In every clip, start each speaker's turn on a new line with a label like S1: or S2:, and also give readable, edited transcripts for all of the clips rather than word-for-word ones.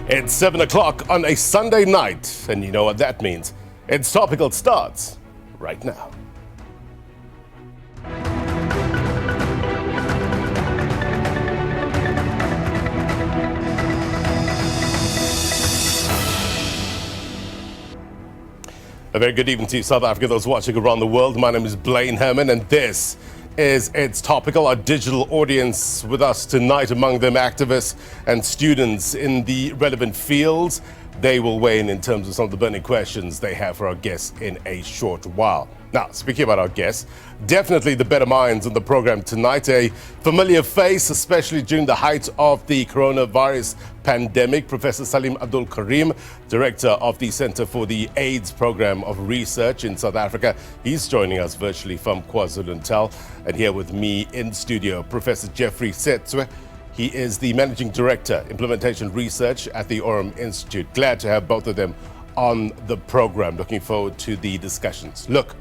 S1: It's 7 o'clock on a Sunday night, and you know what that means. It's Topical starts right now. A very good evening to you, South Africa, those watching around the world. My name is Blaine Herman, and this is It's Topical, our digital audience. With us tonight, among them activists and students in the relevant fields. They will weigh in terms of some of the burning questions they have for our guests in a short while. Now, speaking about our guests, definitely the better minds on the program tonight. A familiar face, especially during the height of the coronavirus pandemic. Professor Salim Abdool Karim, director of the Center for the AIDS Program of Research in South Africa. He's joining us virtually from KwaZulu-Natal. And here with me in studio, Professor Geoffrey Setswe. He is the Managing Director, Implementation Research at the Aurum Institute. Glad to have both of them on the program. Looking forward to the discussions. Look,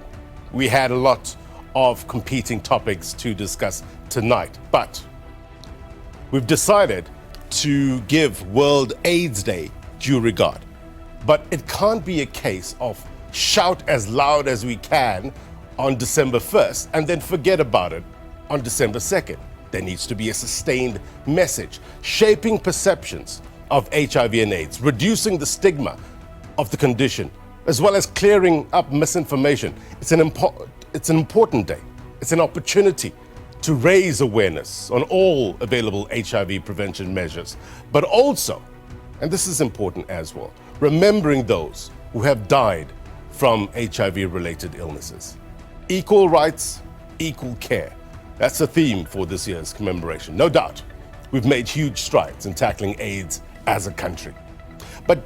S1: we had a lot of competing topics to discuss tonight, but we've decided to give World AIDS Day due regard. But it can't be a case of shout as loud as we can on December 1st and then forget about it on December 2nd. There needs to be a sustained message, shaping perceptions of HIV and AIDS, reducing the stigma of the condition, as well as clearing up misinformation. It's an important day. It's an opportunity to raise awareness on all available HIV prevention measures, but also, and this is important as well, remembering those who have died from HIV-related illnesses. Equal rights, equal care. That's the theme for this year's commemoration. No doubt, we've made huge strides in tackling AIDS as a country. But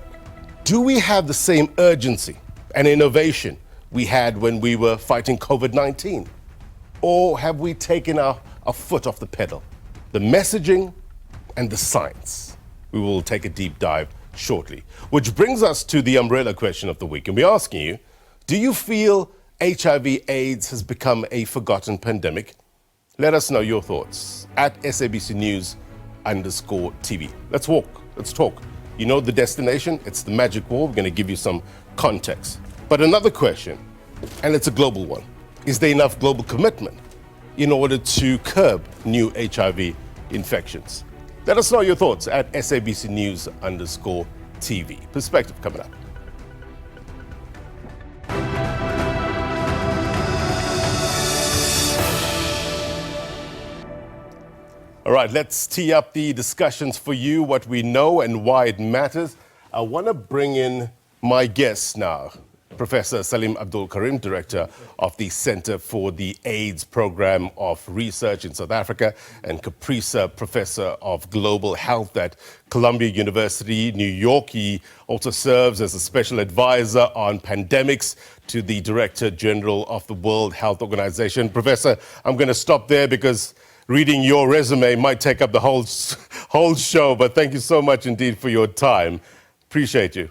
S1: do we have the same urgency and innovation we had when we were fighting COVID-19? Or have we taken our foot off the pedal? The messaging and the science. We will take a deep dive shortly. Which brings us to the umbrella question of the week. And we're asking you, do you feel HIV/AIDS has become a forgotten pandemic? Let us know your thoughts at SABC News_TV. Let's talk. You know the destination, it's the magic wall. We're going to give you some context. But another question, and it's a global one, is there enough global commitment in order to curb new HIV infections? Let us know your thoughts at SABC News_TV. Perspective coming up. All right, let's tee up the discussions for you, what we know and why it matters. I want to bring in my guests now. Professor Salim Abdool Karim, Director of the Center for the AIDS Program of Research in South Africa, and Caprisa, Professor of Global Health at Columbia University, New York. He also serves as a special advisor on pandemics to the Director General of the World Health Organization. Professor, I'm going to stop there because reading your resume might take up the whole show, but thank you so much indeed for your time. Appreciate you.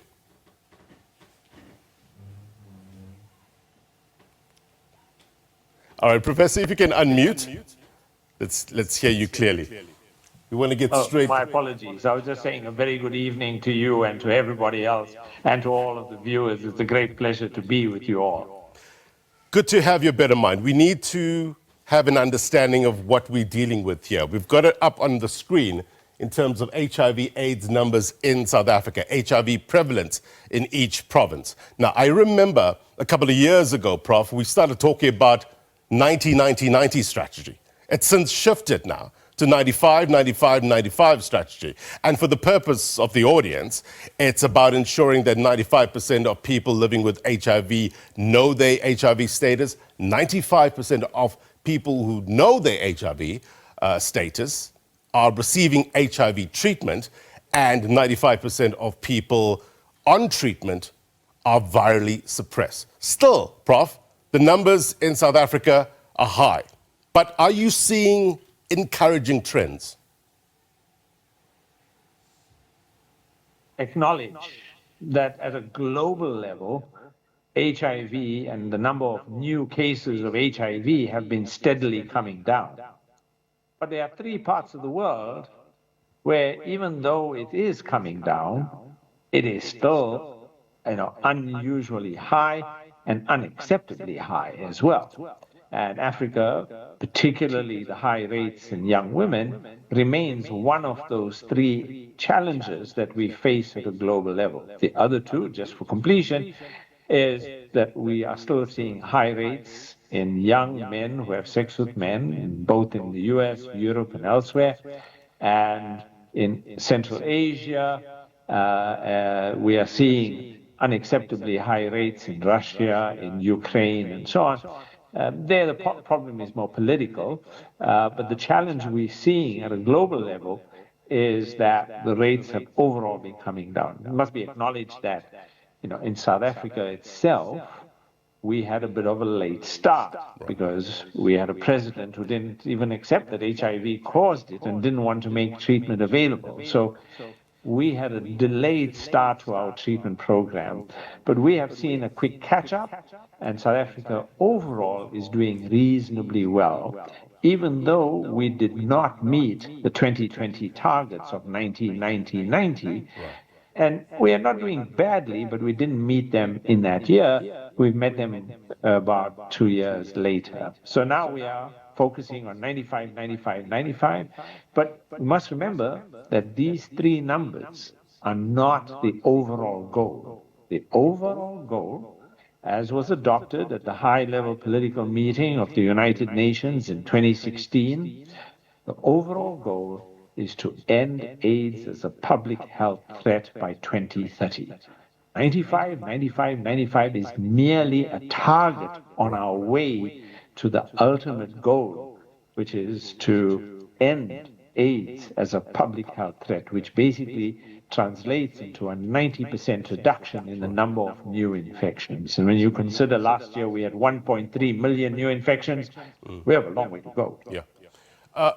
S1: All right, Professor, if you can unmute, let's hear you clearly. We want to get straight.
S2: My apologies. I was just saying a very good evening to you and to everybody else and to all of the viewers. It's a great pleasure to be with you all.
S1: Good to have your better mind. We need to have an understanding of what we're dealing with here. We've got it up on the screen in terms of HIV/AIDS numbers in South Africa, HIV prevalence in each province. Now, I remember a couple of years ago, Prof, we started talking about 90-90-90 strategy. It's since shifted now to 95-95-95 strategy. And for the purpose of the audience, it's about ensuring that 95% of people living with HIV know their HIV status, 95% of people who know their HIV status are receiving HIV treatment, and 95% of people on treatment are virally suppressed. Still, Prof, the numbers in South Africa are high. But are you seeing encouraging trends?
S2: Acknowledge that at a global level, HIV and the number of new cases of HIV have been steadily coming down. But there are three parts of the world where even though it is coming down, it is still, unusually high and unacceptably high as well. And Africa, particularly the high rates in young women, remains one of those three challenges that we face at a global level. The other two, just for completion, is that we are still seeing high rates in young men who have sex with men, both in the US, Europe, and elsewhere. And in Central Asia, we are seeing unacceptably high rates in Russia, in Ukraine, and so on. There, the problem is more political, but the challenge we're seeing at a global level is that the rates have overall been coming down. It must be acknowledged that, in South Africa itself, we had a bit of a late start because we had a president who didn't even accept that HIV caused it and didn't want to make treatment available. So we had a delayed start to our treatment program, but we have seen a quick catch up, and South Africa overall is doing reasonably well, even though we did not meet the 2020 targets of 90-90-90. And we are not doing badly, but we didn't meet them in that year. We've met them about 2 years later. So now we are focusing on 95, 95, 95. But we must remember that these three numbers are not the overall goal. The overall goal, as was adopted at the high-level political meeting of the United Nations in 2016, the overall goal is to end AIDS as a public health threat by 2030. 95, 95, 95 is merely a target on our way to the ultimate goal, which is to end AIDS as a public health threat, which basically translates into a 90% reduction in the number of new infections. And when you consider last year we had 1.3 million new infections, we have a long way to go.
S1: Yeah.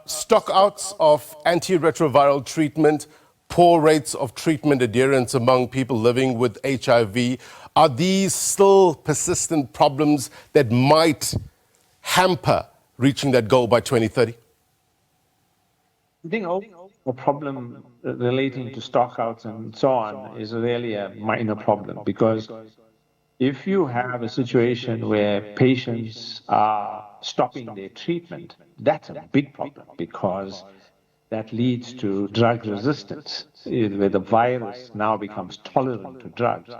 S1: Stockouts of antiretroviral treatment, poor rates of treatment adherence among people living with HIV. Are these still persistent problems that might hamper reaching that goal by 2030?
S2: I think a problem relating to stockouts and so on is really a minor problem, because if you have a situation where patients are stopping their treatment, that's a big problem, because that leads to drug resistance, where the virus now becomes tolerant to drugs.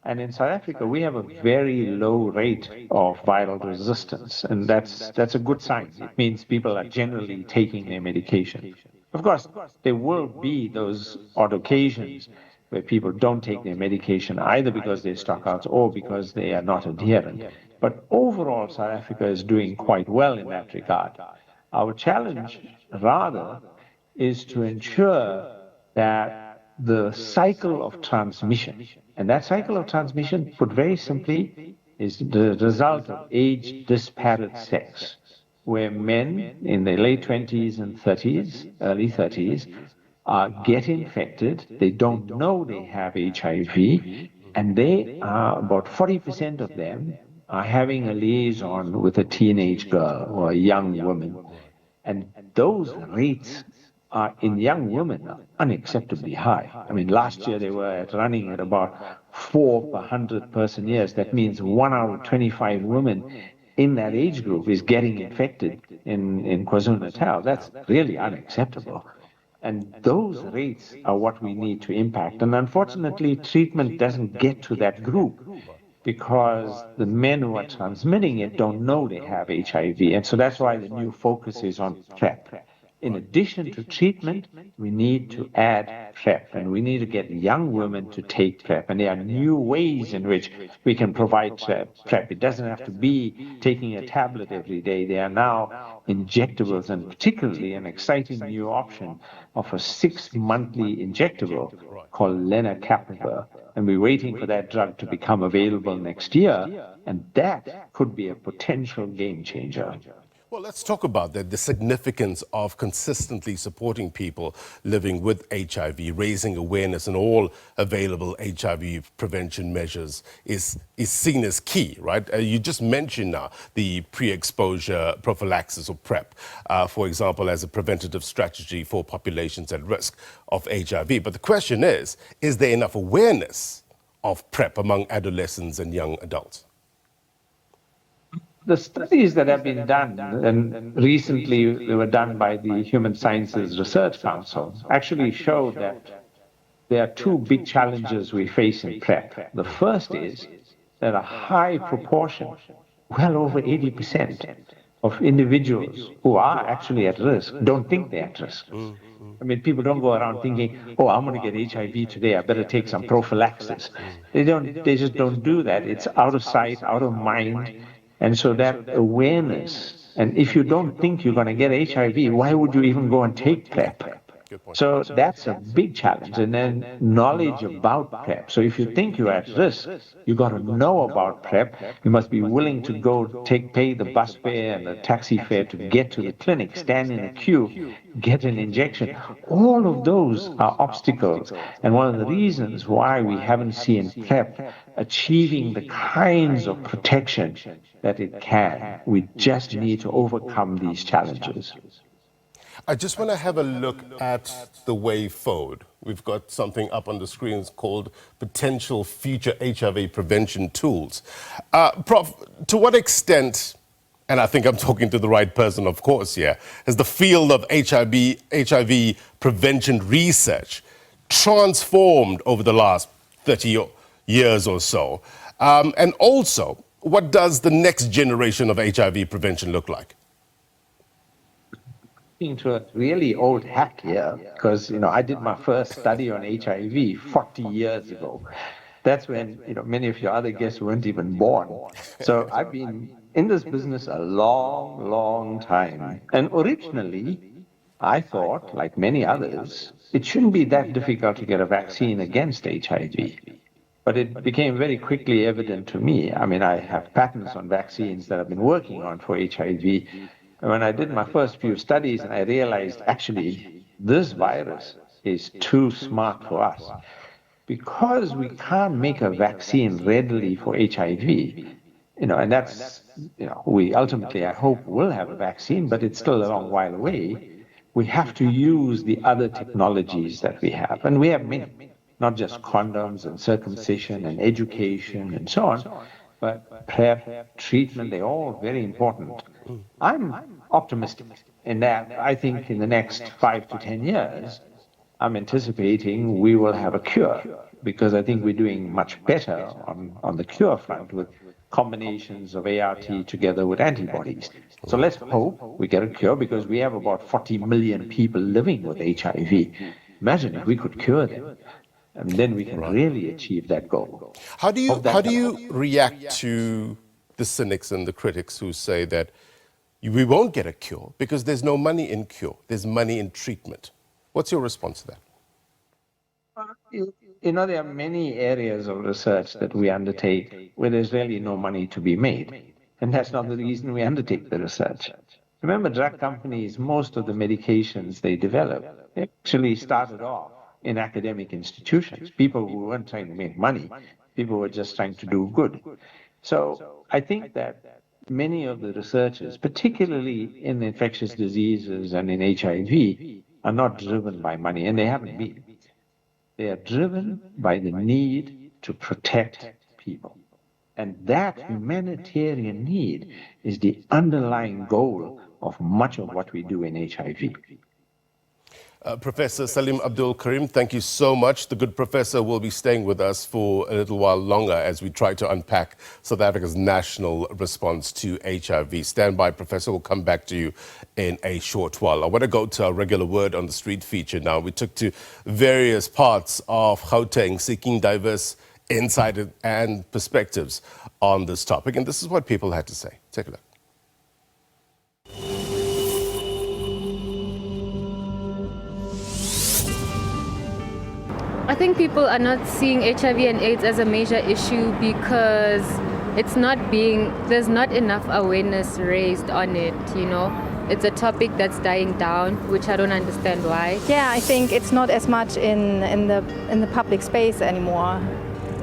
S2: And in South Africa, we have a very low rate of viral resistance, and that's a good sign. It means people are generally taking their medication. Of course, there will be those odd occasions where people don't take their medication either because they're stockouts or because they are not adherent. But overall, South Africa is doing quite well in that regard. Our challenge, rather, is to ensure that the cycle of transmission, and that cycle of transmission, put very simply, is the result of age-disparate sex, where men in their late 20s and 30s, early 30s, get infected, they don't know they have HIV, and they are, about 40% of them are having a liaison with a teenage girl or a young woman. And those rates are in young women are unacceptably high. I mean, last year they were running at about 4 per 100 person years. That means 1 out of 25 women in that age group is getting infected in KwaZulu-Natal. That's really unacceptable. And those rates are what we need to impact. And unfortunately, treatment doesn't get to that group because the men who are transmitting it don't know they have HIV. And so that's why the new focus is on PrEP. In addition to treatment, we need to add PrEP, and we need to get young women to take PrEP. And there are new ways in which we can provide PrEP. It doesn't have to be taking a tablet every day. There are now injectables, and particularly an exciting new option of a 6-monthly injectable called lenacapavir. And we're waiting for that drug to become available next year, and that could be a potential game changer.
S1: Well, let's talk about that. The significance of consistently supporting people living with HIV, raising awareness and all available HIV prevention measures is seen as key, right? You just mentioned now the pre-exposure prophylaxis or PrEP, for example, as a preventative strategy for populations at risk of HIV. But the question is there enough awareness of PrEP among adolescents and young adults?
S2: The studies that have been done, and recently they were done by the Human Sciences Research Council, actually show that there are two big challenges we face in PrEP. The first is that a high proportion, well over 80% of individuals who are actually at risk don't think they're at risk. I mean, people don't go around thinking, oh, I'm going to get HIV today, I better take some prophylaxis. They just don't do that. It's out of sight, out of mind. And so that awareness, and if you don't think you're going to get HIV, why would you even go and take PrEP? So that's a big challenge. And then knowledge about PrEP. So if you think you're at risk, you got to know about PrEP. You must be willing to go pay the bus fare and the taxi fare to get to the clinic, stand in a queue, get an injection. All of those are obstacles. And one of the reasons why we haven't seen PrEP achieving the kinds of protection that it can, we just need to overcome these challenges.
S1: I just want to have a look at the way forward. We've got something up on the screens called Potential Future HIV Prevention Tools. Prof, to what extent, and I think I'm talking to the right person, of course, here, has the field of HIV prevention research transformed over the last 30 years or so? And also, what does the next generation of HIV prevention look like?
S2: Into a really old hack here, because I did my first study on HIV 40 years ago. That's when many of your other guests weren't even born. So I've been in this business a long time. And originally, I thought, like many others, it shouldn't be that difficult to get a vaccine against HIV. But it became very quickly evident to me. I mean, I have patents on vaccines that I've been working on for HIV. When I did my first few studies, and I realized, actually, this virus is too smart for us. Because we can't make a vaccine readily for HIV, and that's, we ultimately, I hope, will have a vaccine, but it's still a long while away. We have to use the other technologies that we have. And we have many, not just condoms and circumcision and education and so on, but PrEP, treatment, they're all very important. I'm optimistic in that I think in the next 5 to 10 years, I'm anticipating we will have a cure, because I think we're doing much better on the cure front with combinations of ART together with antibodies. So let's hope we get a cure, because we have about 40 million people living with HIV. Imagine if we could cure them. And then we can really achieve that goal.
S1: How do you react to the cynics and the critics who say that we won't get a cure because there's no money in cure, there's money in treatment? What's your response to that?
S2: There are many areas of research that we undertake where there's really no money to be made. And that's not the reason we undertake the research. Remember, drug companies, most of the medications they develop, they actually started off in academic institutions, people who weren't trying to make money, people who were just trying to do good. So I think that many of the researchers, particularly in infectious diseases and in HIV, are not driven by money, and they haven't been. They are driven by the need to protect people. And that humanitarian need is the underlying goal of much of what we do in HIV.
S1: Professor Salim Abdool Karim, thank you so much. The good professor will be staying with us for a little while longer as we try to unpack South Africa's national response to HIV. Stand by, Professor. We'll come back to you in a short while. I want to go to our regular word on the street feature now. We took to various parts of Gauteng seeking diverse insight and perspectives on this topic. And this is what people had to say. Take a look.
S3: I think people are not seeing HIV and AIDS as a major issue because there's not enough awareness raised on it, It's a topic that's dying down, which I don't understand why.
S4: Yeah, I think it's not as much in the public space anymore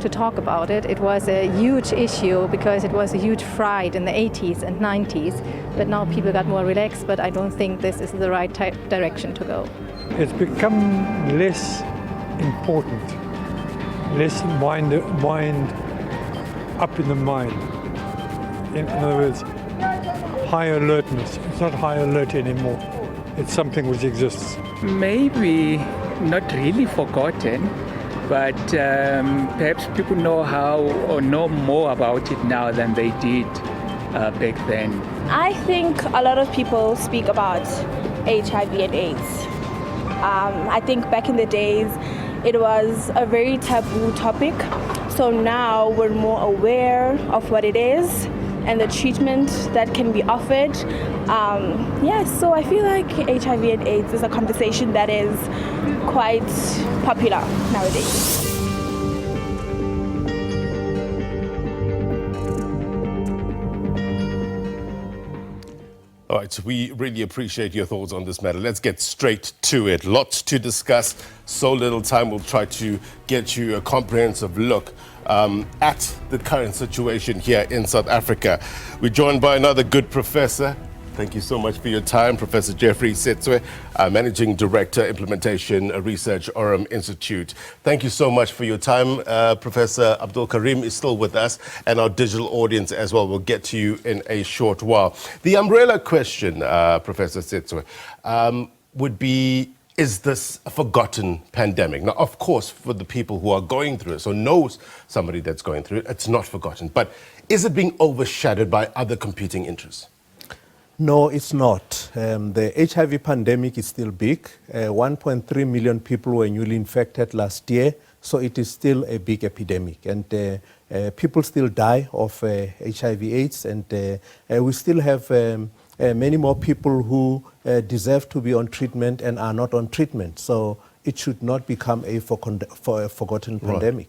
S4: to talk about it. It was a huge issue because it was a huge fright in the 80s and 90s, but now people got more relaxed, but I don't think this is the right direction to go.
S5: It's become less important, less wind up in the mind. In other words, high alertness. It's not high alert anymore. It's something which exists.
S6: Maybe not really forgotten, but perhaps people know how or know more about it now than they did back then.
S7: I think a lot of people speak about HIV and AIDS. I think back in the days, it was a very taboo topic. So now we're more aware of what it is and the treatment that can be offered. So I feel like HIV and AIDS is a conversation that is quite popular nowadays.
S1: All right, so we really appreciate your thoughts on this matter. Let's get straight to it. Lots to discuss, so little time. We'll try to get you a comprehensive look at the current situation here in South Africa. We're joined by another good professor. Thank you so much for your time, Professor Geoffrey Setswe, Managing Director, Implementation Research, Aurum Institute. Thank you so much for your time. Professor Abdool Karim is still with us, and our digital audience as well. We'll get to you in a short while. The umbrella question, Professor Setswe, would be, is this a forgotten pandemic? Now, of course, for the people who are going through it, or knows somebody that's going through it, it's not forgotten. But is it being overshadowed by other competing interests?
S8: No, it's not. The HIV pandemic is still big. 1.3 million people were newly infected last year, so it is still a big epidemic. And people still die of HIV/AIDS, and we still have many more people who deserve to be on treatment and are not on treatment. So it should not become a forgotten pandemic.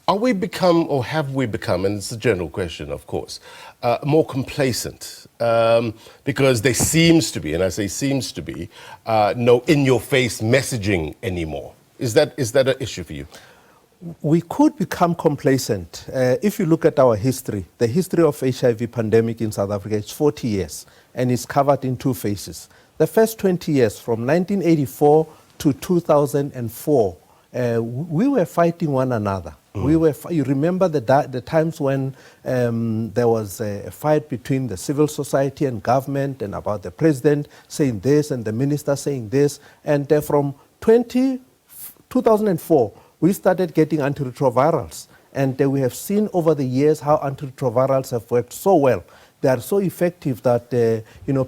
S1: Are we become, or have we become, and it's a general question, of course, more complacent? Because there seems to be, and I say seems to be, no in-your-face messaging anymore. Is that an issue for you?
S8: We could become complacent. If you look at our history, the history of HIV pandemic in South Africa is 40 years, and it's covered in two phases. The first 20 years, from 1984 to 2004, we were fighting one another. You remember the times when there was a fight between the civil society and government, and about the president saying this and the minister saying this. And from 2004, we started getting antiretrovirals. And we have seen over the years how antiretrovirals have worked so well. They are so effective that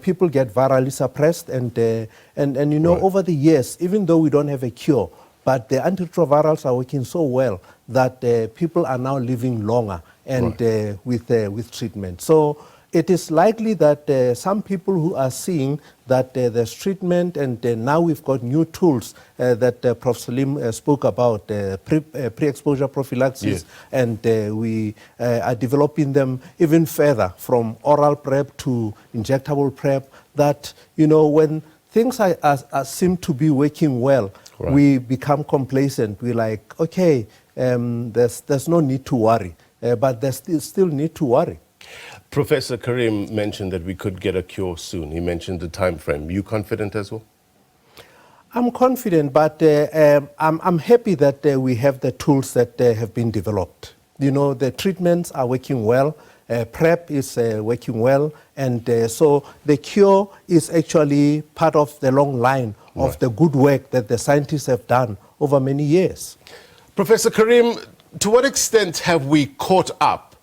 S8: people get virally suppressed. And over the years, even though we don't have a cure, but the antiretrovirals are working so well that people are now living longer and with treatment. So it is likely that some people who are seeing that there's treatment, and now we've got new tools that Prof. Salim spoke about, pre-exposure prophylaxis, and we are developing them even further, from oral PrEP to injectable PrEP, that, when things seem to be working well, we become complacent. We're like, okay, there's no need to worry, but there's still need to worry.
S1: Professor Karim mentioned that we could get a cure soon. He mentioned the time frame. You confident as well?
S8: I'm confident, but I'm happy that we have the tools that have been developed. The treatments are working well. PrEP is working well, and so the cure is actually part of the long line of the good work that the scientists have done over many years.
S1: Professor Karim, to what extent have we caught up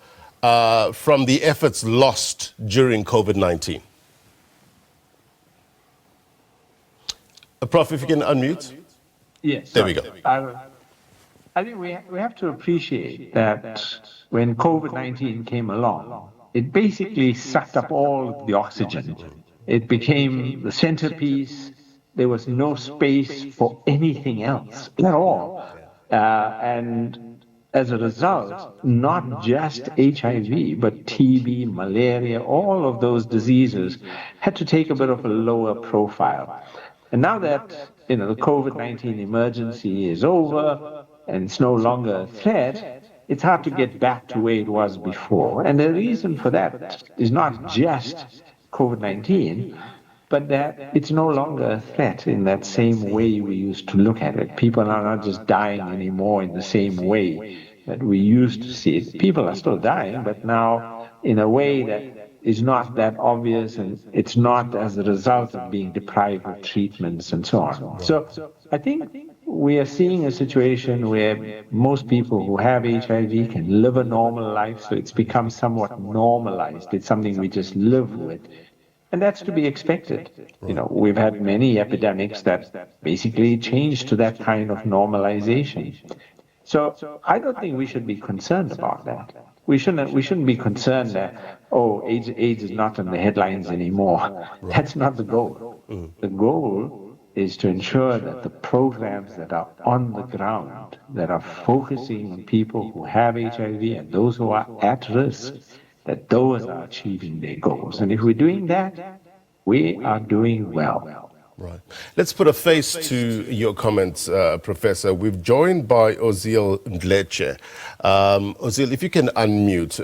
S1: from the efforts lost during COVID-19? Prof, if you can unmute.
S2: Yes.
S1: There we go.
S2: I think we have to appreciate that when COVID-19 came along, it basically sucked up all the oxygen. It became the centerpiece. There was no space for anything else at all. And as a result, not just HIV, but TB, malaria, all of those diseases had to take a bit of a lower profile. And now that the COVID-19 emergency is over and it's no longer a threat, it's hard to get back to where it was before. And the reason for that is not just COVID-19, but that it's no longer a threat in that same way we used to look at it. People are not just dying anymore in the same way that we used to see it. People are still dying, but now in a way that is not that obvious, and it's not as a result of being deprived of treatments and so on. So I think we are seeing a situation where most people who have HIV can live a normal life, so it's become somewhat normalized. It's something we just live with. And that's to be expected. We've had many epidemics that basically changed to that kind of normalization. So I don't think we should be concerned about that. We shouldn't be concerned that, AIDS is not in the headlines anymore. That's not the goal. The goal is to ensure that the programs that are on the ground, that are focusing on people who have HIV and those who are at risk, that those are achieving their goals. And if we're doing that, we are doing well.
S1: Right. Let's put a face to your comments, Professor. We've joined by Ozil Ndleche. Ozil, if you can unmute.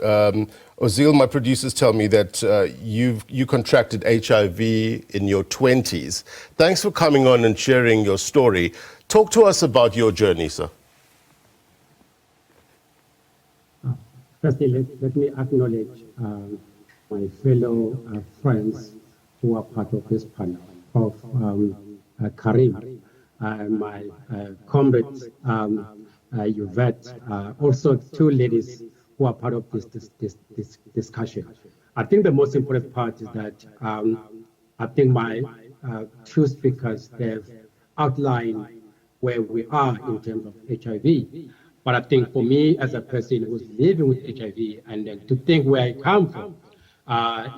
S1: Ozil, my producers tell me that you contracted HIV in your 20s. Thanks for coming on and sharing your story. Talk to us about your journey, sir.
S9: Firstly, let me acknowledge my fellow friends who are part of this panel. Prof. Karim, my comrades, Yvette, also two ladies who are part of this discussion. I think the most important part is that I think my two speakers, they've outlined where we are in terms of HIV. But I think for me, as a person who's living with HIV, and then to think where I come from,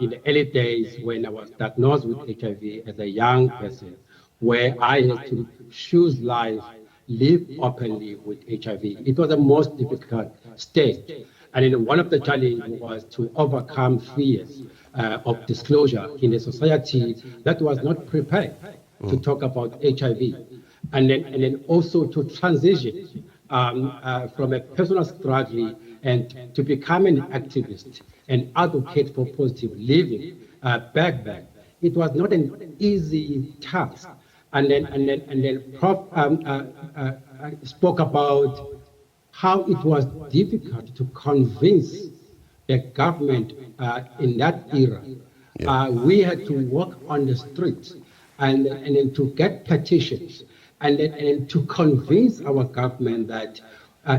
S9: in the early days when I was diagnosed with HIV as a young person, where I had to choose life, live openly with HIV. It was the most difficult stage. And then one of the challenges was to overcome fears of disclosure in a society that was not prepared to talk about HIV. And then also to transition from a personal struggle and to become an activist and advocate for positive living back then. It was not an easy task. And then Prof spoke about how it was difficult to convince the government in that era. We had to walk on the streets and then to get petitions and then to convince our government that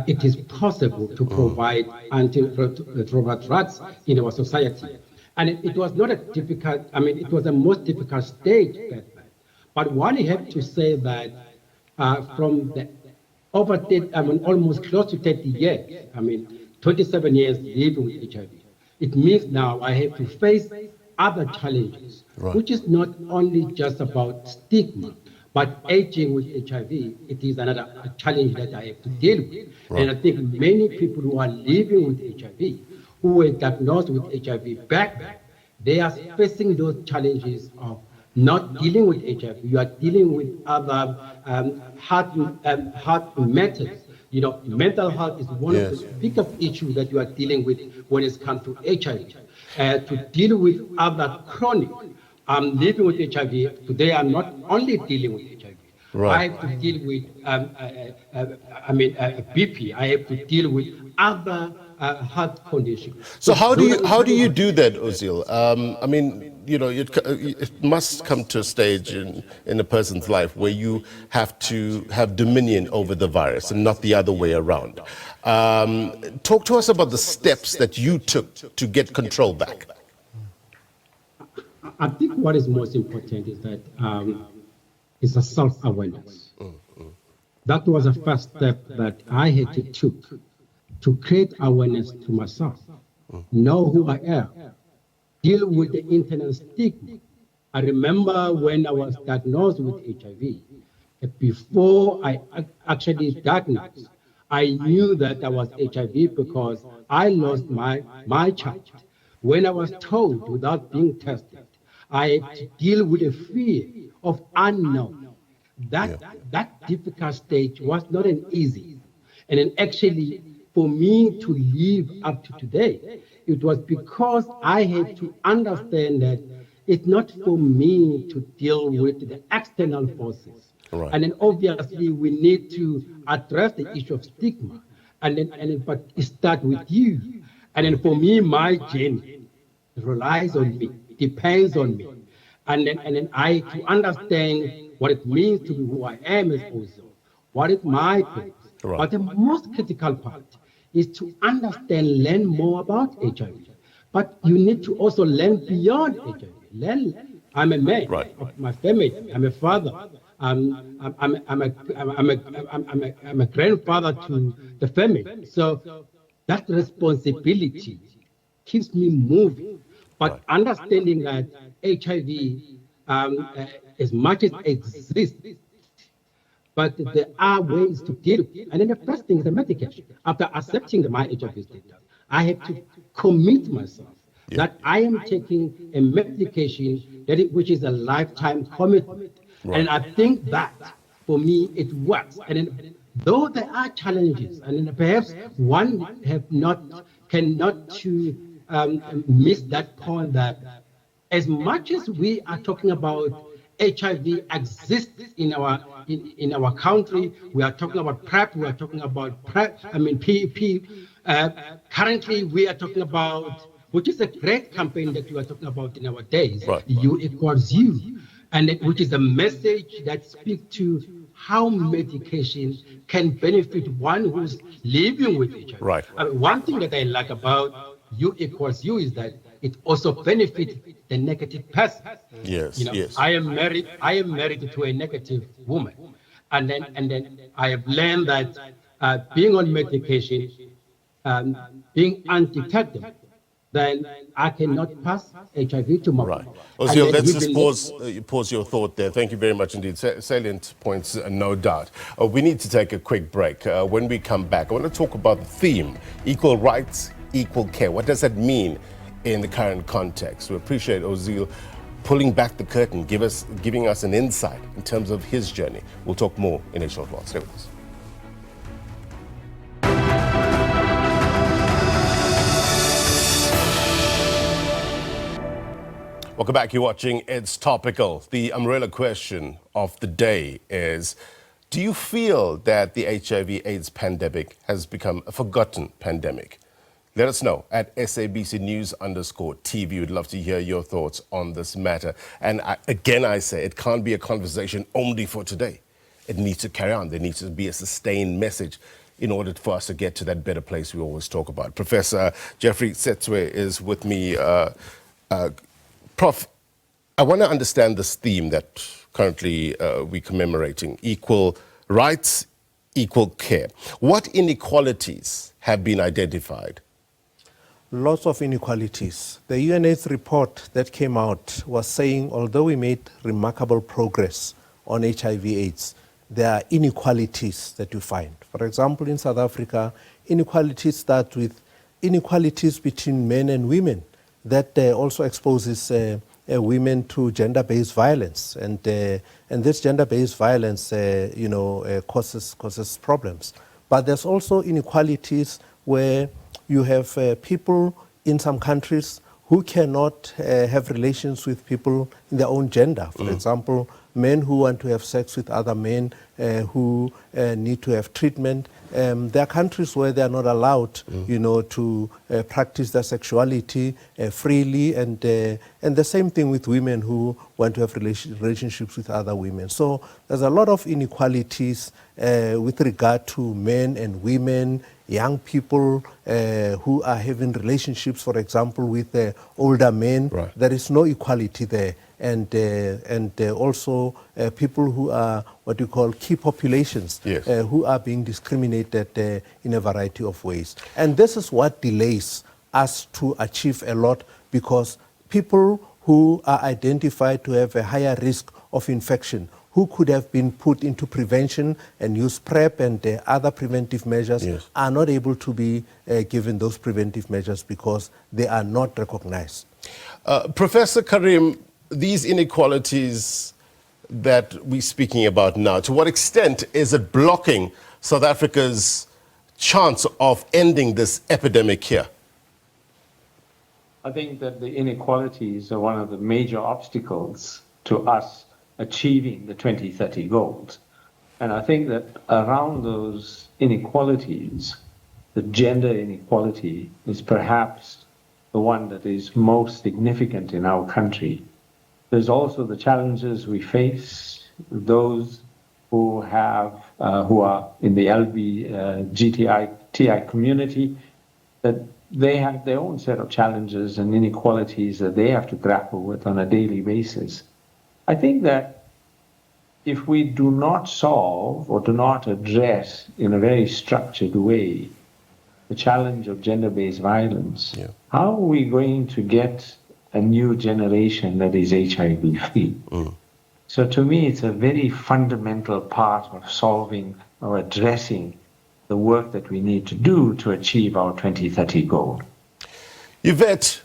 S9: it is possible to provide antiretroviral drugs in our society. And it was not a difficult, it was the most difficult stage back then. But one have to say that from the almost close to 30 years, 27 years living with HIV, it means now I have to face other challenges, which is not only just about stigma, but aging with HIV, it is another challenge that I have to deal with. And I think many people who are living with HIV, who were diagnosed with HIV back then, they are facing those challenges of not dealing with HIV. You are dealing with other heart matters. Mental health is one of the biggest issues that you are dealing with when it comes to HIV. To deal with other chronic, living with HIV, today I'm not only dealing with HIV. I have to deal with BP. I have to deal with other heart conditions.
S1: So how do you do that, Ozil? It must come to a stage in a person's life where you have to have dominion over the virus and not the other way around. Talk to us about the steps that you took to get control back.
S9: I think what is most important is that is a self-awareness. That was the first step that I had to take to create awareness to myself, know who I am, deal with the internal stigma. I remember when I was diagnosed with HIV, before I actually diagnosed, I knew that I was HIV because I lost my child. When I was told without being tested, I had to deal with a fear of unknown. That difficult stage was not an easy. And then actually, for me to live up to today, it was because I had to understand that it's not for me to deal with the external forces.
S1: Right.
S9: And then obviously we need to address the issue of stigma. But it starts with you. And then for me, my journey relies on me, depends on me. And then I to understand what it means to be who I am as Ozil. What is my purpose?
S1: Right.
S9: But the most critical part is to understand, learn more about HIV. But you need to also learn beyond HIV. I'm a man of my family. I'm a father. I'm a grandfather to the family. So that responsibility keeps me moving. But understanding that HIV, as much as it exists, but there are ways to deal with it. And then the first thing is the medication. After accepting my HIV status, I have to commit myself that I am taking a medication which is a lifetime commitment. And I think that, for me, it works. And then, though there are challenges, and then perhaps one cannot to miss that point that as much as we are talking about HIV exists in our country, we are talking about PrEP, we are talking about PEP. Currently, we are talking about, which is a great campaign that we are talking about in our days, U equals U, and which is a message that speaks to how medication can benefit one who's living with HIV. One thing that I like about U equals U is that it also benefits the negative person.
S1: Yes, yes.
S9: I am married to a negative woman, and then I have learned that being on medication, being undetected, then I cannot pass HIV to my wife.
S1: Ozil, let's just pause your thought there. Thank you very much indeed. Salient points, no doubt. We need to take a quick break. When we come back, I want to talk about the theme, equal rights, equal care. What does that mean in the current context? We appreciate Ozil pulling back the curtain, giving us an insight in terms of his journey. We'll talk more in a short while. Stay with us. Welcome back. You're watching It's Topical. The umbrella question of the day is, do you feel that the HIV/AIDS pandemic has become a forgotten pandemic? Let us know at SABC News_TV. We'd love to hear your thoughts on this matter. And I say, it can't be a conversation only for today. It needs to carry on. There needs to be a sustained message in order for us to get to that better place we always talk about. Professor Geoffrey Setswe is with me. Prof, I want to understand this theme that currently we're commemorating, equal rights, equal care. What inequalities have been identified?
S8: Lots of inequalities. The UNAIDS report that came out was saying, although we made remarkable progress on HIV/AIDS, there are inequalities that you find. For example, in South Africa, inequalities start with inequalities between men and women. That also exposes women to gender-based violence, and this gender-based violence, causes problems. But there's also inequalities where you have people in some countries who cannot have relations with people in their own gender. For example, men who want to have sex with other men who need to have treatment. There are countries where they are not allowed, to practice their sexuality freely, and the same thing with women who want to have relationships with other women. So there's a lot of inequalities with regard to men and women, young people who are having relationships, for example, with older men. There is no equality there. And also people who are what you call key populations, who are being discriminated in a variety of ways. And this is what delays us to achieve a lot, because people who are identified to have a higher risk of infection, who could have been put into prevention and use PrEP and other preventive measures are not able to be given those preventive measures because they are not recognized.
S1: Professor Karim, these inequalities that we're speaking about now, to what extent is it blocking South Africa's chance of ending this epidemic here?
S2: I think that the inequalities are one of the major obstacles to us achieving the 2030 goals. And I think that around those inequalities, the gender inequality is perhaps the one that is most significant in our country. There's also the challenges we face, those who are in the LGBTI community, that they have their own set of challenges and inequalities that they have to grapple with on a daily basis. I think that if we do not solve or do not address in a very structured way the challenge of gender-based violence, how are we going to get a new generation that is HIV-free? So to me, it's a very fundamental part of solving or addressing the work that we need to do to achieve our 2030 goal.
S1: Yvette,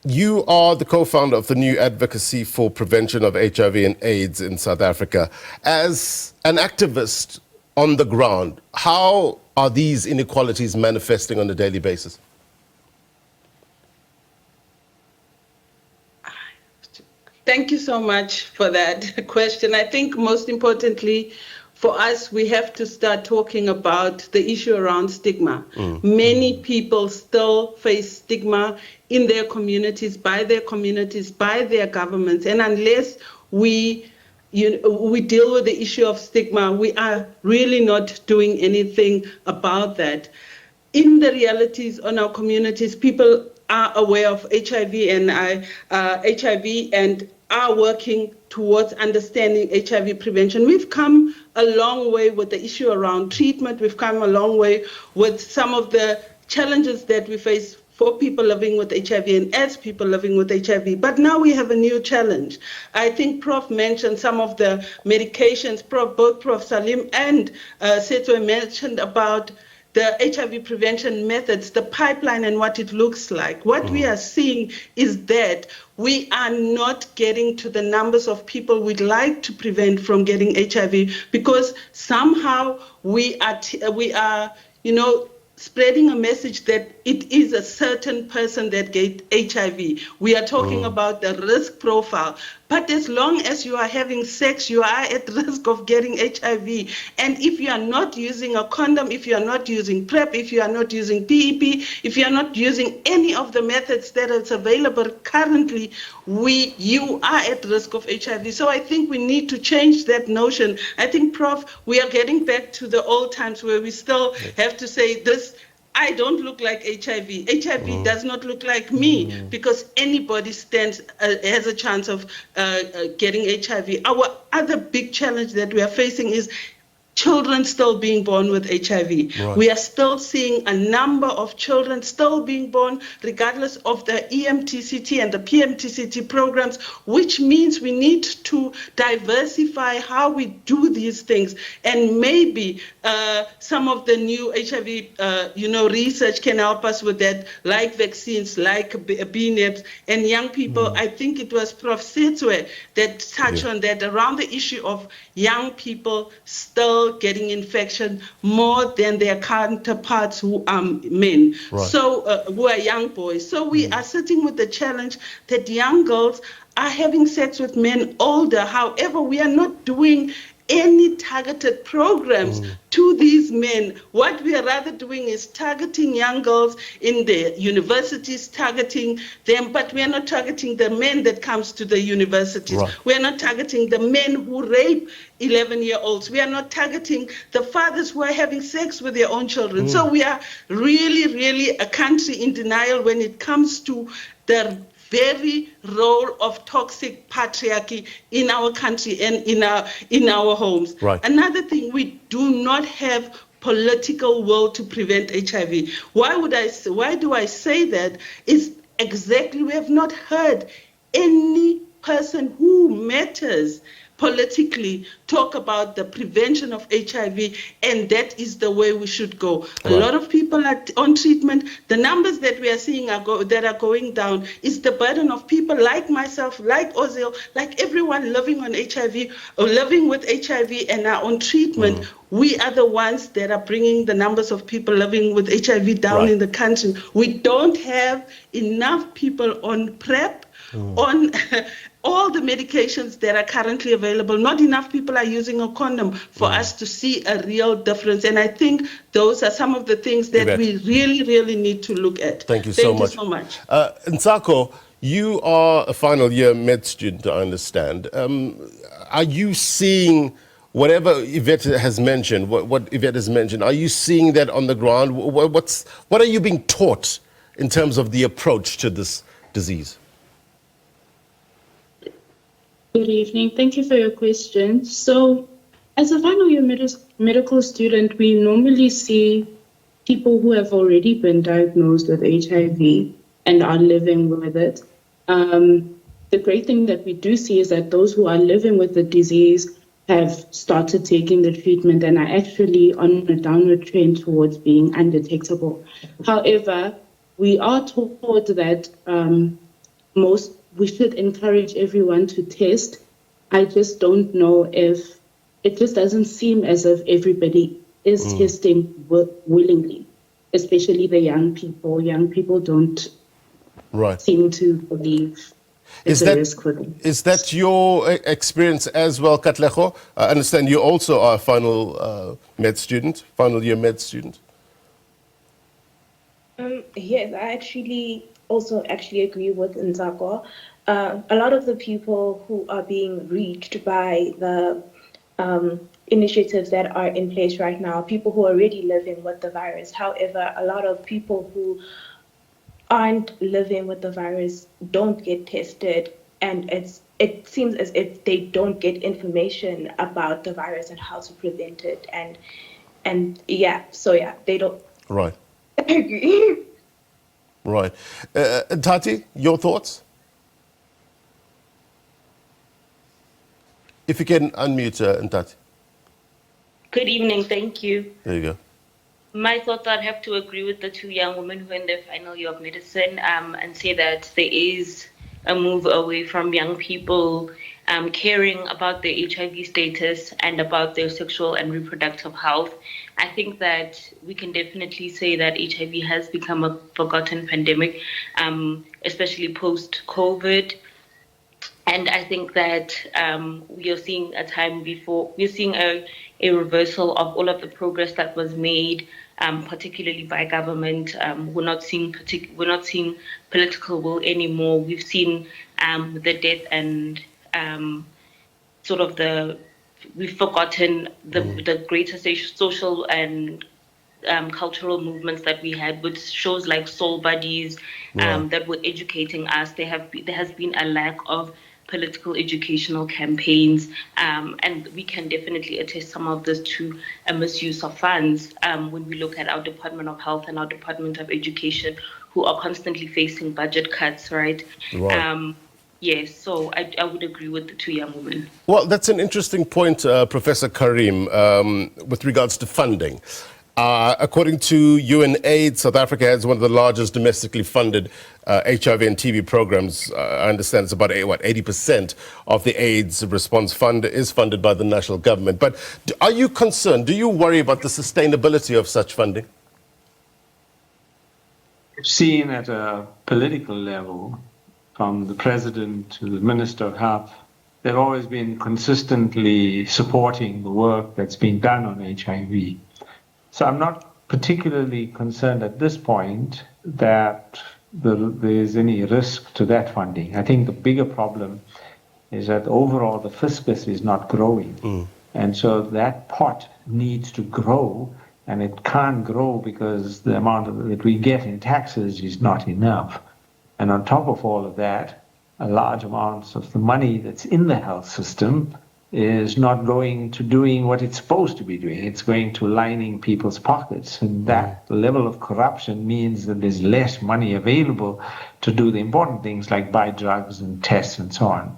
S1: you are the co-founder of the new Advocacy for Prevention of HIV and AIDS in South Africa. As an activist on the ground, how are these inequalities manifesting on a daily basis?
S10: Thank you so much for that question. I think most importantly, for us, we have to start talking about the issue around stigma. Many people still face stigma in their communities, by their governments. And unless we deal with the issue of stigma, we are really not doing anything about that. In the realities on our communities, people are aware of HIV and are working towards understanding HIV prevention. We've come a long way with the issue around treatment. We've come a long way with some of the challenges that we face for people living with HIV and as people living with HIV. But now we have a new challenge. I think Prof mentioned some of the medications. Both Prof Salim and Setswe mentioned about the HIV prevention methods, the pipeline and what it looks like. What we are seeing is that we are not getting to the numbers of people we'd like to prevent from getting HIV because somehow we are spreading a message that it is a certain person that gets HIV. We are talking about the risk profile. But as long as you are having sex, you are at risk of getting HIV. And if you are not using a condom, if you are not using PrEP, if you are not using PEP, if you are not using any of the methods that are available currently, you are at risk of HIV. So I think we need to change that notion. I think, Prof, we are getting back to the old times where we still have to say this, I don't look like HIV. HIV does not look like me because anybody has a chance of getting HIV. Our other big challenge that we are facing is children still being born with HIV. Right. We are still seeing a number of children still being born regardless of the EMTCT and the PMTCT programs, which means we need to diversify how we do these things. And maybe some of the new HIV research can help us with that, like vaccines, like BNEBs, and young people. I think it was Prof Setswe that touched on that around the issue of young people still getting infection more than their counterparts who are men, who are young boys. So we are sitting with the challenge that young girls are having sex with men older. However, we are not doing any targeted programs to these men. What we are rather doing is targeting young girls in the universities, targeting them, but we are not targeting the men that comes to the universities. Right. We are not targeting the men who rape 11-year-olds. We are not targeting the fathers who are having sex with their own children. So we are really, really a country in denial when it comes to the very role of toxic patriarchy in our country and in our homes. Right. Another thing, we do not have political will to prevent HIV. Why do I say that? Is exactly, we have not heard any person who matters politically talk about the prevention of HIV, and that is the way we should go. A
S1: Right.
S10: lot of people are on treatment. The numbers that we are seeing that are going down is the burden of people like myself, like Ozil, like everyone living on HIV or living with HIV and are on treatment. We are the ones that are bringing the numbers of people living with HIV down
S1: Right.
S10: in the country. We don't have enough people on PrEP, on all the medications that are currently available. Not enough people are using a condom for us to see a real difference. And I think those are some of the things that
S1: Yvette.
S10: we really, really need to look at.
S1: Thank you so much.
S10: Thank you so much.
S1: Nsako, you are a final year med student, I understand. Are you seeing whatever Yvette has mentioned, what Yvette has mentioned, are you seeing that on the ground? What are you being taught in terms of the approach to this disease?
S11: Good evening. Thank you for your question. So, as a final year medical student, we normally see people who have already been diagnosed with HIV and are living with it. The great thing that we do see is that those who are living with the disease have started taking the treatment and are actually on a downward trend towards being undetectable. However, we are taught that we should encourage everyone to test. I just don't know if it just doesn't seem as if everybody is testing willingly, especially the young people. Young people don't seem to believe it's a risk for them.
S1: Is that your experience as well, Katlego? I understand you also are a final year med student.
S7: Yes, I also agree with Nzako. A lot of the people who are being reached by the initiatives that are in place right now, people who are already living with the virus. However, a lot of people who aren't living with the virus don't get tested, and it seems as if they don't get information about the virus and how to prevent it, they don't.
S1: Right.
S7: Agree.
S1: Right. Tati, your thoughts? If you can unmute, Tati.
S12: Good evening, thank you.
S1: There you go.
S12: My thoughts, I'd have to agree with the two young women who are in their final year of medicine and say that there is a move away from young people caring about their HIV status and about their sexual and reproductive health. I think that we can definitely say that HIV has become a forgotten pandemic, especially post-COVID. And I think that we are seeing we're seeing a reversal of all of the progress that was made, particularly by government. We're not seeing political will anymore. We've seen the death and we've forgotten the greater social and cultural movements that we had with shows like Soul Buddies that were educating us. There has been a lack of political educational campaigns, and we can definitely attest some of this to a misuse of funds when we look at our Department of Health and our Department of Education, who are constantly facing budget cuts, right? Yes, so I would agree with the two young women.
S1: Well, that's an interesting point, Professor Karim, with regards to funding. According to UNAIDS, South Africa has one of the largest domestically funded HIV and TB programs. I understand it's about 80% of the AIDS response fund is funded by the national government. But are you concerned? Do you worry about the sustainability of such funding?
S2: Seen at a political level, from the president to the Minister of Health, they've always been consistently supporting the work that's been done on HIV. So I'm not particularly concerned at this point that there's any risk to that funding. I think the bigger problem is that overall the fiscus is not growing. And so that pot needs to grow, and it can't grow because the amount that we get in taxes is not enough. And on top of all of that, a large amount of the money that's in the health system is not going to doing what it's supposed to be doing. It's going to lining people's pockets. And that level of corruption means that there's less money available to do the important things like buy drugs and tests and so on.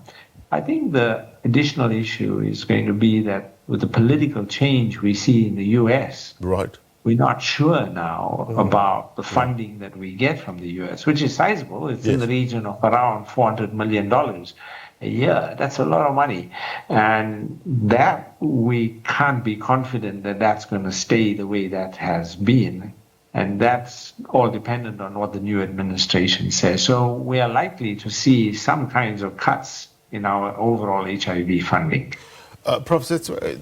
S2: I think the additional issue is going to be that with the political change we see in the US,
S1: right,
S2: we're not sure now about the funding that we get from the US, which is sizable. It's in the region of around $400 million a year. That's a lot of money. And that we can't be confident that that's going to stay the way that has been. And that's all dependent on what the new administration says. So we are likely to see some kinds of cuts in our overall HIV funding.
S1: Prof, Setswe,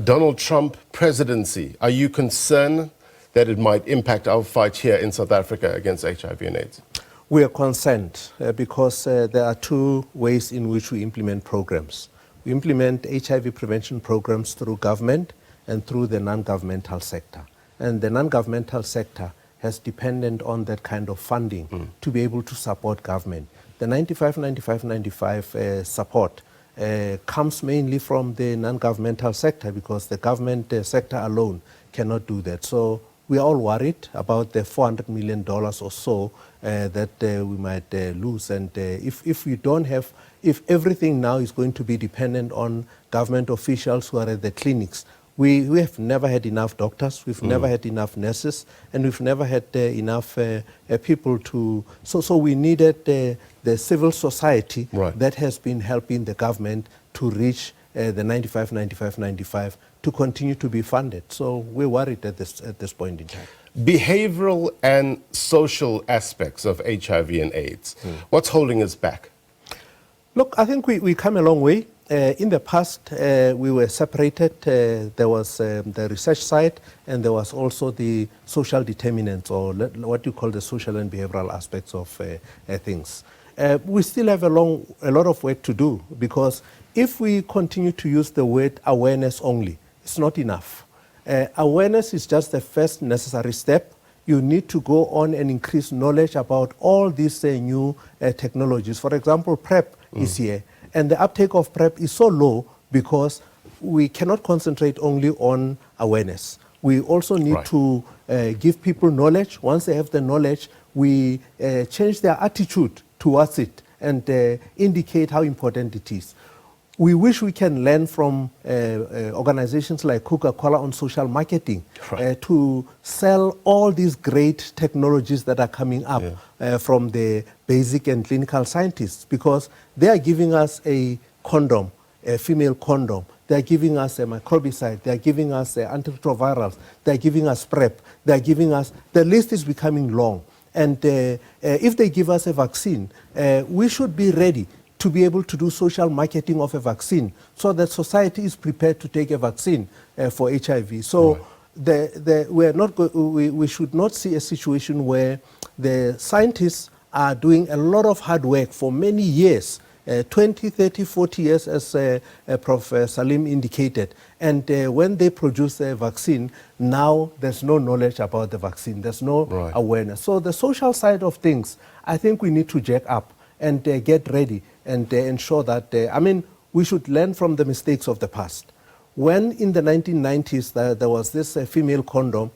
S1: Donald Trump presidency, are you concerned that it might impact our fight here in South Africa against HIV and AIDS?
S8: We are concerned because there are two ways in which we implement programs. We implement HIV prevention programs through government and through the non-governmental sector. And the non-governmental sector has depended on that kind of funding to be able to support government. The 95-95-95 support comes mainly from the non-governmental sector because the government sector alone cannot do that. So we are all worried about the $400 million or so that we might lose. And if we don't have, if everything now is going to be dependent on government officials who are at the clinics, we have never had enough doctors, we've never had enough nurses, and we've never had enough people to... So we needed the civil society that has been helping the government to reach the 95-95-95 to continue to be funded. So we're worried at this point in time.
S1: Behavioral and social aspects of HIV and AIDS, what's holding us back?
S8: Look, I think we come a long way. In the past, we were separated. There was the research side, and there was also the social determinants, or what you call the social and behavioral aspects of things. We still have a lot of work to do, because if we continue to use the word awareness only, it's not enough. Awareness is just the first necessary step. You need to go on and increase knowledge about all these new technologies. For example, PrEP is here. And the uptake of PrEP is so low because we cannot concentrate only on awareness. We also need to give people knowledge. Once they have the knowledge, we change their attitude towards it and indicate how important it is. We wish we can learn from organizations like Coca-Cola on social marketing to sell all these great technologies that are coming up from the basic and clinical scientists, because they are giving us a condom, a female condom. They are giving us a microbicide. They are giving us antiretrovirals. They are giving us PrEP. They are giving us, the list is becoming long. And if they give us a vaccine, we should be ready to be able to do social marketing of a vaccine so that society is prepared to take a vaccine for HIV. So we should not see a situation where the scientists are doing a lot of hard work for many years, 20, 30, 40 years, as Prof. Salim indicated. And when they produce a vaccine, now there's no knowledge about the vaccine. There's no awareness. So the social side of things, I think we need to jack up and get ready and ensure that, we should learn from the mistakes of the past. When in the 1990s there was this female condom,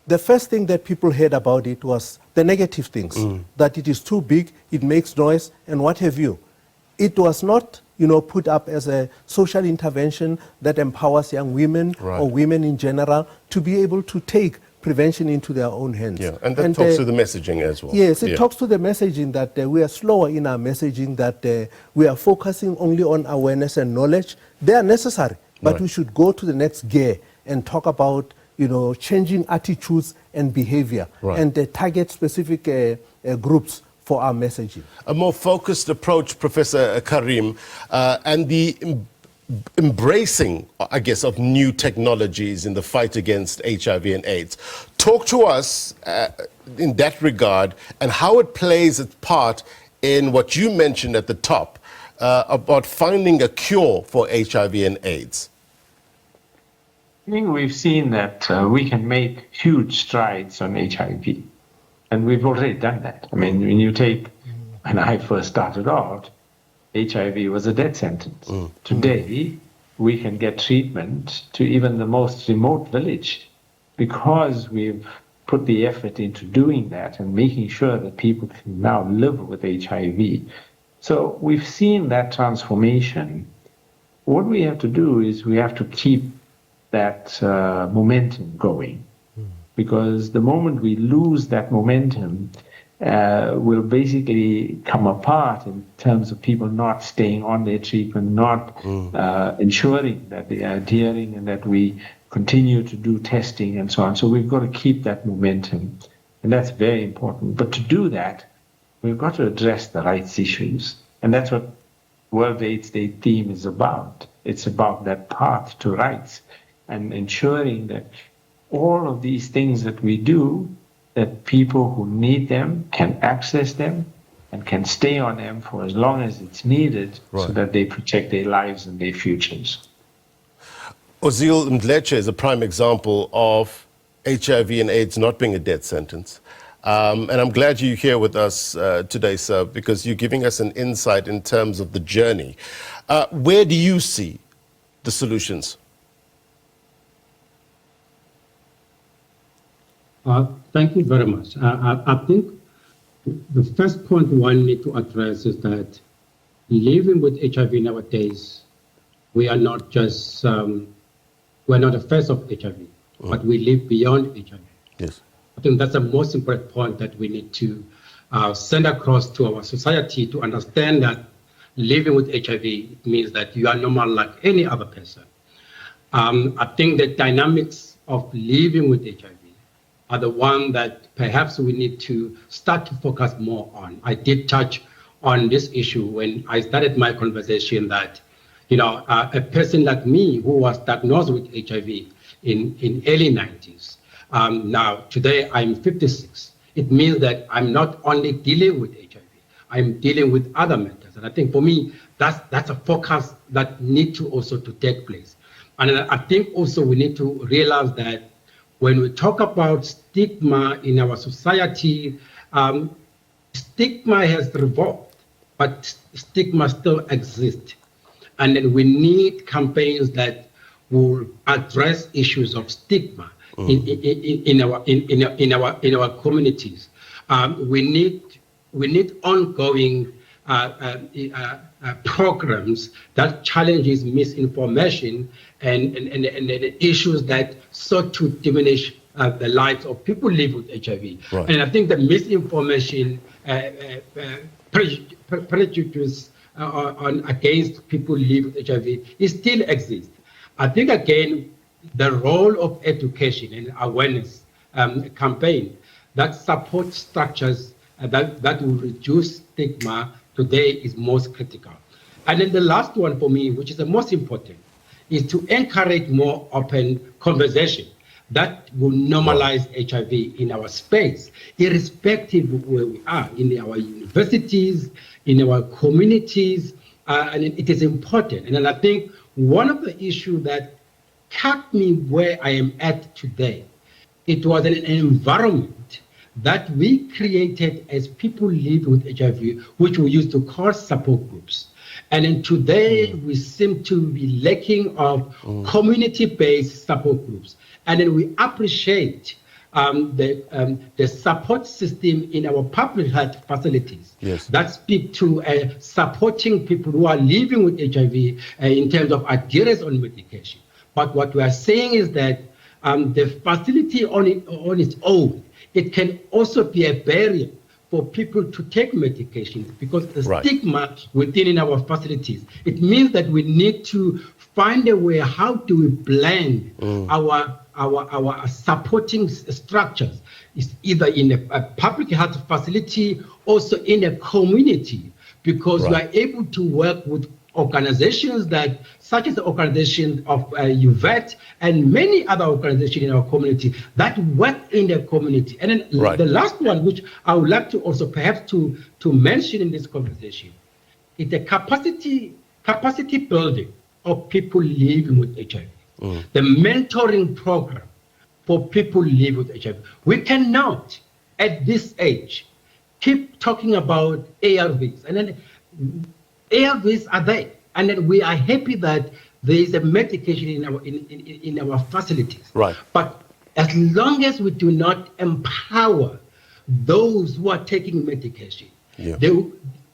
S8: the first thing that people heard about it was the negative things, that it is too big, it makes noise, and what have you. It was not, put up as a social intervention that empowers young women or women in general to be able to take prevention into their own hands.
S1: Yeah, and that talks to the messaging as well.
S8: Yes, it talks to the messaging that we are slower in our messaging, that we are focusing only on awareness and knowledge. They are necessary, but we should go to the next gear and talk about, changing attitudes and behavior and target specific groups for our messaging.
S1: A more focused approach, Professor Karim, and the embracing, I guess, of new technologies in the fight against HIV and AIDS. Talk to us in that regard and how it plays its part in what you mentioned at the top about finding a cure for HIV and AIDS.
S2: I think we've seen that we can make huge strides on HIV, and we've already done that. When you take, when I first started out, HIV was a death sentence. Today, we can get treatment to even the most remote village because we've put the effort into doing that and making sure that people can now live with HIV. So we've seen that transformation. What we have to do is we have to keep that momentum going, because the moment we lose that momentum, we'll basically come apart in terms of people not staying on their treatment, not ensuring that they are adhering and that we continue to do testing and so on. So we've got to keep that momentum, and that's very important. But to do that, we've got to address the rights issues, and that's what World AIDS Day theme is about. It's about that path to rights and ensuring that all of these things that we do, that people who need them can access them and can stay on them for as long as it's needed, so that they protect their lives and their futures.
S1: Ozil Mdletshe is a prime example of HIV and AIDS not being a death sentence. And I'm glad you're here with us today, sir, because you're giving us an insight in terms of the journey. Where do you see the solutions?
S9: Thank you very much. I think the first point one need to address is that living with HIV nowadays, we are not just, we're not a face of HIV, but we live beyond HIV.
S1: Yes.
S9: I think that's the most important point that we need to send across to our society, to understand that living with HIV means that you are normal like any other person. I think the dynamics of living with HIV are the one that perhaps we need to start to focus more on. I did touch on this issue when I started my conversation that, you know, a person like me who was diagnosed with HIV in early 90s, now today I'm 56. It means that I'm not only dealing with HIV, I'm dealing with other matters. And I think for me, that's a focus that needs to also to take place. And I think also we need to realize that when we talk about stigma in our society, stigma has revolved, but stigma still exists. And then we need campaigns that will address issues of stigma in our communities. We need ongoing programs that challenges misinformation and the issues that sought to diminish the lives of people living with HIV. Right. And I think the misinformation prejudice against people living with HIV still exists. I think, again, the role of education and awareness campaign that supports structures that will reduce stigma today is most critical. And then the last one for me, which is the most important, is to encourage more open conversation that will normalize HIV in our space, irrespective of where we are, in our universities, in our communities, and it is important. And then I think one of the issues that kept me where I am at today, it was an environment that we created as people live with HIV, which we used to call support groups. And then today we seem to be lacking of community-based support groups. And then we appreciate the support system in our public health facilities that speak to supporting people who are living with HIV in terms of adherence on medication. But what we are saying is that the facility on its own, it can also be a barrier for people to take medication because the stigma within our facilities. It means that we need to find a way, how do we blend our supporting structures, is either in a public health facility, also in a community, because we are able to work with organizations that, such as the organization of UVET and many other organizations in our community that work in the community. And then the last one, which I would like to also perhaps to mention in this conversation, is the capacity building of people living with HIV. The mentoring program for people living with HIV. We cannot, at this age, keep talking about ARVs. And then ARVs are there, and then we are happy that there is a medication in our facilities. But as long as we do not empower those who are taking medication,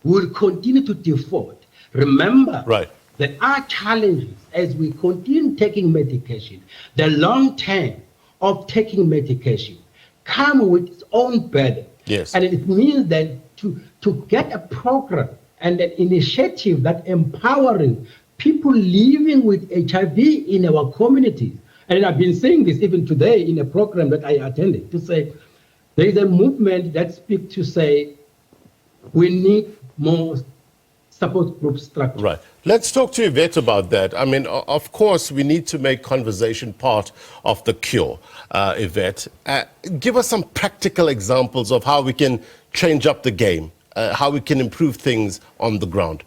S9: will continue to default. Remember,
S1: right.
S9: there are challenges as we continue taking medication. The long term of taking medication come with its own burden.
S1: Yes.
S9: And it means that to get a program and an initiative that empowering people living with HIV in our communities. And I've been saying this even today in a program that I attended, to say there is a movement that speaks to say we need more support group structure.
S1: Right. Let's talk to Yvette about that. I mean, of course, we need to make conversation part of the cure, Yvette. Give us some practical examples of how we can change up the game, how we can improve things on the ground.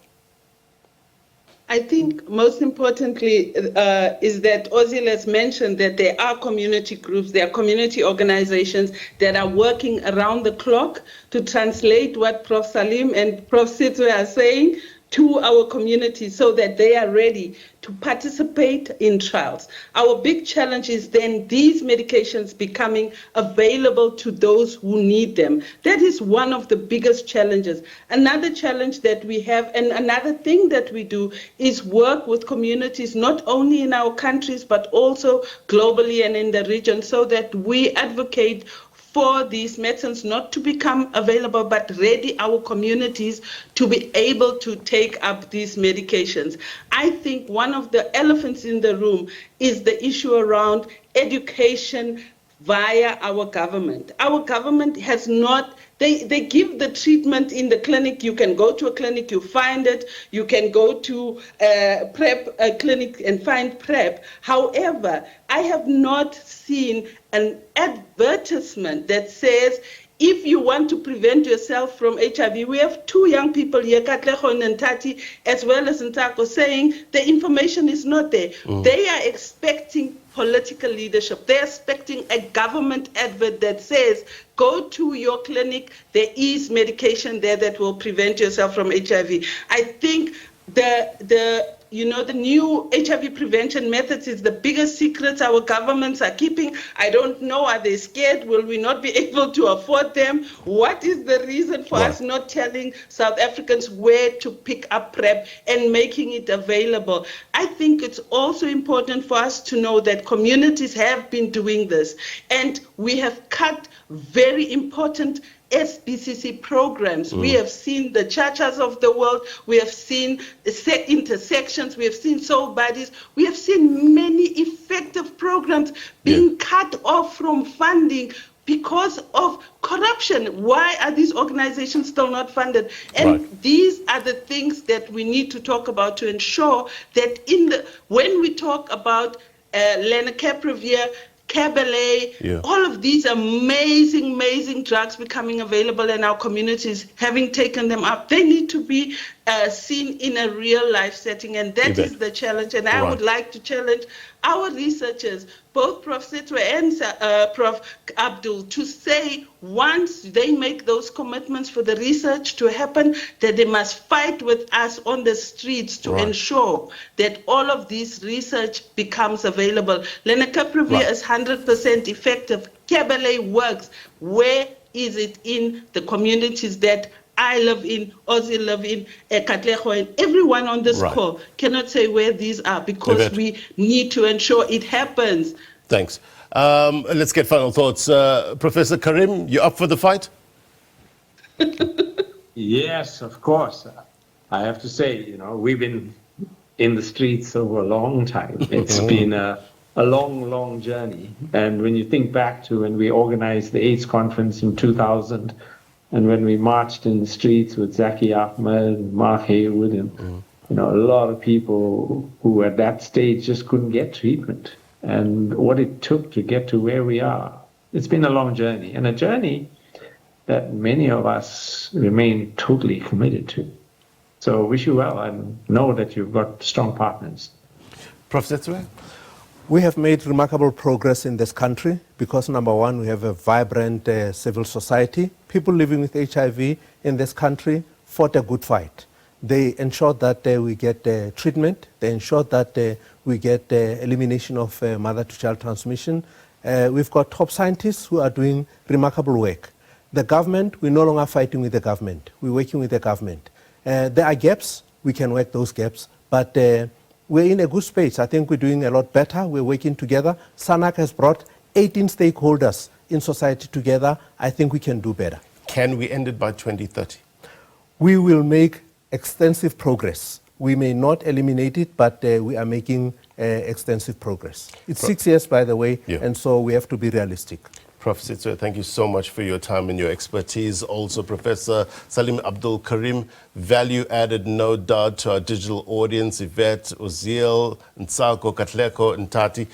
S10: I think most importantly is that Ozil has mentioned that there are community groups, there are community organizations that are working around the clock to translate what Prof. Salim and Prof. Setswe are saying to our community so that they are ready to participate in trials. Our big challenge is then these medications becoming available to those who need them. That is one of the biggest challenges. Another challenge that we have, and another thing that we do, is work with communities not only in our countries but also globally and in the region, so that we advocate for these medicines not to become available, but ready our communities to be able to take up these medications. I think one of the elephants in the room is the issue around education via our government. Our government has not, they give the treatment in the clinic. You can go to a clinic, you find it. You can go to a clinic and find PrEP. However, I have not seen an advertisement that says, if you want to prevent yourself from HIV, we have two young people here, Katlego and Tati, as well as Ntako, saying the information is not there. They are expecting political leadership. They're expecting a government advert that says, go to your clinic, there is medication there that will prevent yourself from HIV. I think the new HIV prevention methods is the biggest secrets our governments are keeping. I don't know, are they scared? Will we not be able to afford them? What is the reason for us not telling South Africans where to pick up PrEP and making it available? I think it's also important for us to know that communities have been doing this, and we have cut very important SBCC programs. We have seen the churches of the world, we have seen intersections, we have seen soul bodies, we have seen many effective programs being cut off from funding because of corruption. Why are these organizations still not funded? And these are the things that we need to talk about to ensure that when we talk about lenacapavir, Cabernet, all of these amazing drugs becoming available in our communities, having taken them up, they need to be seen in a real life setting, and that is the challenge. And I would like to challenge our researchers, both Prof. Setswe and Prof. Abdool, to say once they make those commitments for the research to happen, that they must fight with us on the streets to ensure that all of this research becomes available. Lenacapavir is 100% effective. Cabernet works. Where is it in the communities that I live in, Ozzy live in, Katlego, and everyone on this call cannot say where these are, because we need to ensure it happens.
S1: Thanks. Let's get final thoughts. Professor Karim, you up for the fight?
S2: Yes, of course. I have to say, we've been in the streets over a long time. It's been a long journey. And when you think back to when we organized the AIDS conference in 2000, and when we marched in the streets with Zaki Ahmed, Mark Haywood, and a lot of people who at that stage just couldn't get treatment, and what it took to get to where we are. It's been a long journey, and a journey that many of us remain totally committed to. So wish you well, and know that you've got strong partners.
S1: Prof. Setswe?
S8: We have made remarkable progress in this country because, number one, we have a vibrant civil society. People living with HIV in this country fought a good fight. They ensured that we get treatment. They ensured that we get elimination of mother-to-child transmission. We've got top scientists who are doing remarkable work. The government, we're no longer fighting with the government. We're working with the government. There are gaps, we can work those gaps, but we're in a good space. I think we're doing a lot better. We're working together. SANAC has brought 18 stakeholders in society together. I think we can do better.
S1: Can we end it by 2030?
S8: We will make extensive progress. We may not eliminate it, but we are making extensive progress. It's 6 years, by the way, and so we have to be realistic.
S1: Prof. Setswe, thank you so much for your time and your expertise. Also, Professor Salim, Abdool, Karim, value added, no doubt, to our digital audience. Yvette, Oziel, Nsako, Katleko, and Tati.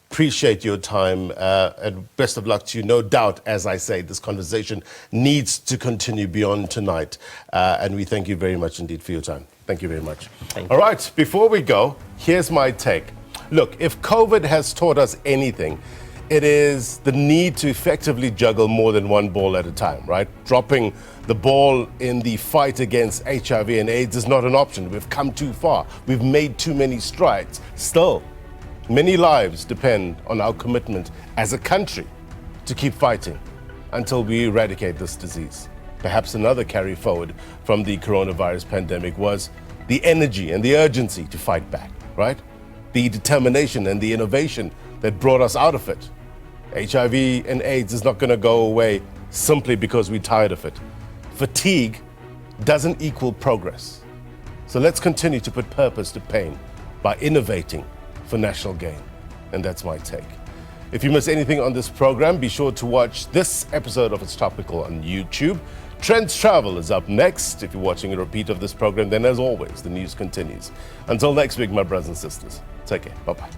S1: Appreciate your time and best of luck to you. No doubt, as I say, this conversation needs to continue beyond tonight. And we thank you very much indeed for your time. Thank you very much. All right, before we go, here's my take. Look, if COVID has taught us anything, it is the need to effectively juggle more than one ball at a time, right? Dropping the ball in the fight against HIV and AIDS is not an option. We've come too far. We've made too many strides. Still, many lives depend on our commitment as a country to keep fighting until we eradicate this disease. Perhaps another carry forward from the coronavirus pandemic was the energy and the urgency to fight back, right? The determination and the innovation that brought us out of it. HIV and AIDS is not going to go away simply because we're tired of it. Fatigue doesn't equal progress. So let's continue to put purpose to pain by innovating for national gain. And that's my take. If you miss anything on this program, be sure to watch this episode of It's Topical on YouTube. Trends Travel is up next. If you're watching a repeat of this program, then as always, the news continues. Until next week, my brothers and sisters, take care. Bye-bye.